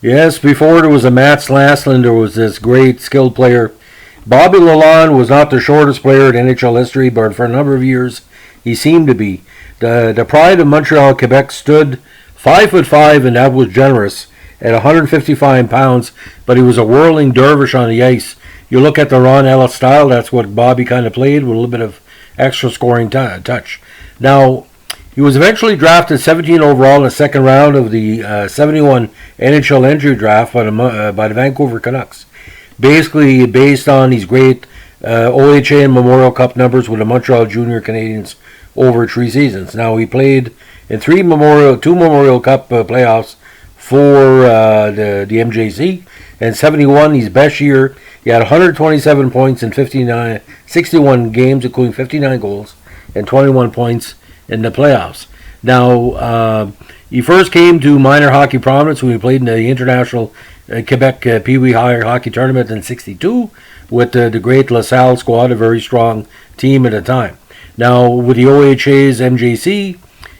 Yes, before there was a Matt Slasslin, there was this great skilled player. Bobby Lalonde was not the shortest player in NHL history, but for a number of years he seemed to be. The pride of Montreal, Quebec stood 5'5", and that was generous at 155 pounds, but he was a whirling dervish on the ice. You look at the Ron Ellis style, that's what Bobby kind of played, with a little bit of extra scoring touch. Now, he was eventually drafted 17 overall in the second round of the 71 NHL entry draft by the Vancouver Canucks. Basically, based on these great OHA and Memorial Cup numbers with the Montreal Junior Canadiens over 3 seasons. Now, he played in two Memorial Cup playoffs for the MJC. And 71, his best year, he had 127 points in 61 games, including 59 goals and 21 points in the playoffs. Now, he first came to minor hockey prominence when he played in the International Quebec Pee Wee Hockey Tournament in 62 with the great LaSalle squad, a very strong team at the time. Now, with the OHA's MJC,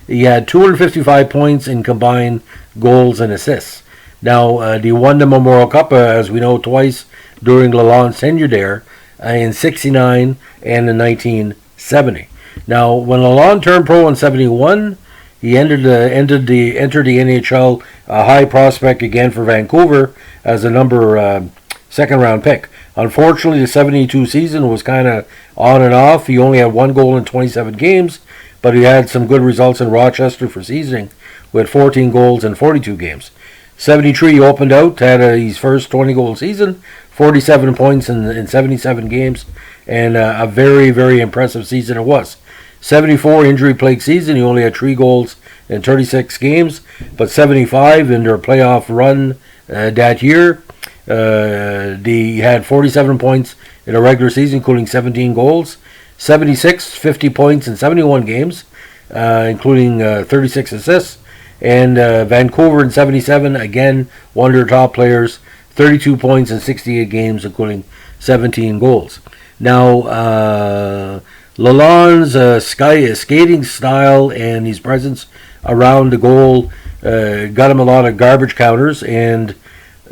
he had 255 points in combined goals and assists. Now, he won the Memorial Cup, as we know, twice during Lalonde's tenure there, in 69 and in 1970. Now, when Lalonde turned pro in 71, he entered the NHL, a high prospect again for Vancouver as a second round pick. Unfortunately, the 72 season was kind of on and off. He only had 1 goal in 27 games, but he had some good results in Rochester for seasoning with 14 goals in 42 games. 73, he opened out, had his first 20-goal season, 47 points in 77 games, and a very, very impressive season it was. 74, injury-plagued season, he only had 3 goals in 36 games, but 75, in their playoff run that year, he had 47 points in a regular season, including 17 goals. 76, 50 points in 71 games, including 36 assists. And Vancouver in 77, again, one of their top players, 32 points in 68 games, including 17 goals. Now, Lalonde's skating style and his presence around the goal got him a lot of garbage counters, and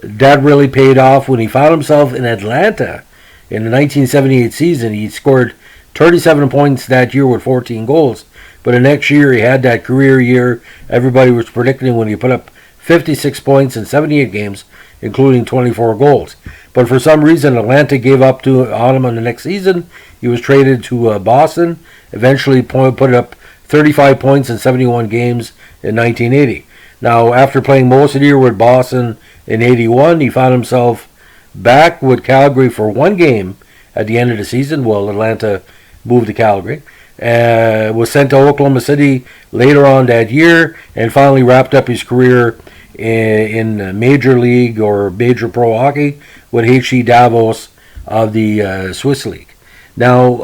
that really paid off when he found himself in Atlanta in the 1978 season. He scored 37 points that year with 14 goals. But the next year, he had that career year everybody was predicting when he put up 56 points in 78 games, including 24 goals. But for some reason, Atlanta gave up on him on the next season. He was traded to Boston, eventually put up 35 points in 71 games in 1980. Now, after playing most of the year with Boston in 81, he found himself back with Calgary for 1 game at the end of the season. Well, Atlanta moved to Calgary. Was sent to Oklahoma City later on that year, and finally wrapped up his career in Major League or Major Pro Hockey with HC Davos of the Swiss League. Now,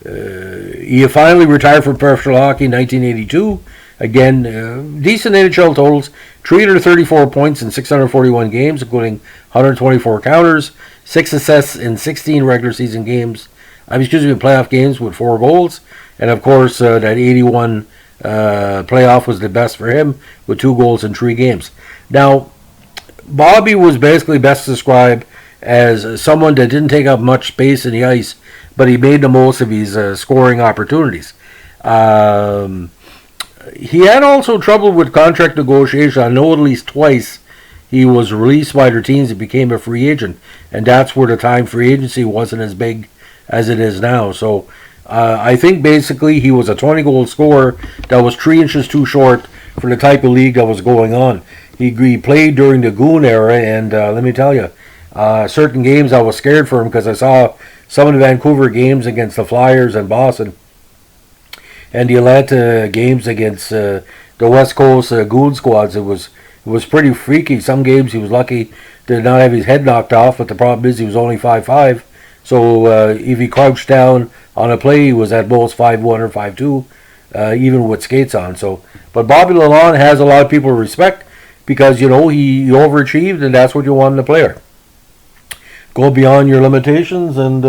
he finally retired from professional hockey in 1982. Again, decent NHL totals, 334 points in 641 games, including 124 counters, 6 assists in 16 regular season games. Playoff games with 4 goals. And of course, that 81 playoff was the best for him with 2 goals in 3 games. Now, Bobby was basically best described as someone that didn't take up much space in the ice, but he made the most of his scoring opportunities. He had also trouble with contract negotiation. I know at least twice he was released by their teams and became a free agent. And that's where the time free agency wasn't as big as it is now. So I think basically he was a 20-goal scorer that was 3 inches too short for the type of league that was going on. He played during the Goon era, and let me tell you, certain games I was scared for him because I saw some of the Vancouver games against the Flyers and Boston, and the Atlanta games against the West Coast Goon squads. It was pretty freaky. Some games he was lucky to not have his head knocked off, but the problem is he was only 5'5". So if he crouched down on a play, he was at most 5'1 or 5'2", even with skates on. So, but Bobby Lalonde has a lot of people respect because, you know, he overachieved, and that's what you want in a player. Go beyond your limitations and,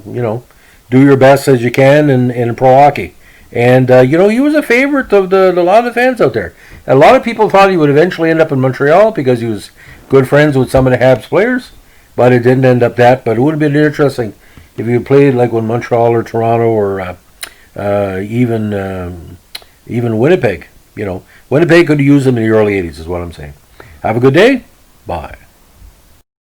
you know, do your best as you can in pro hockey. And, you know, he was a favorite of a lot of the fans out there. A lot of people thought he would eventually end up in Montreal because he was good friends with some of the Habs players, but it didn't end up that. But it would have been interesting if he had played like with Montreal or Toronto or even Winnipeg. Winnipeg could use him in the early 80s is what I'm saying. Have a good day. Bye.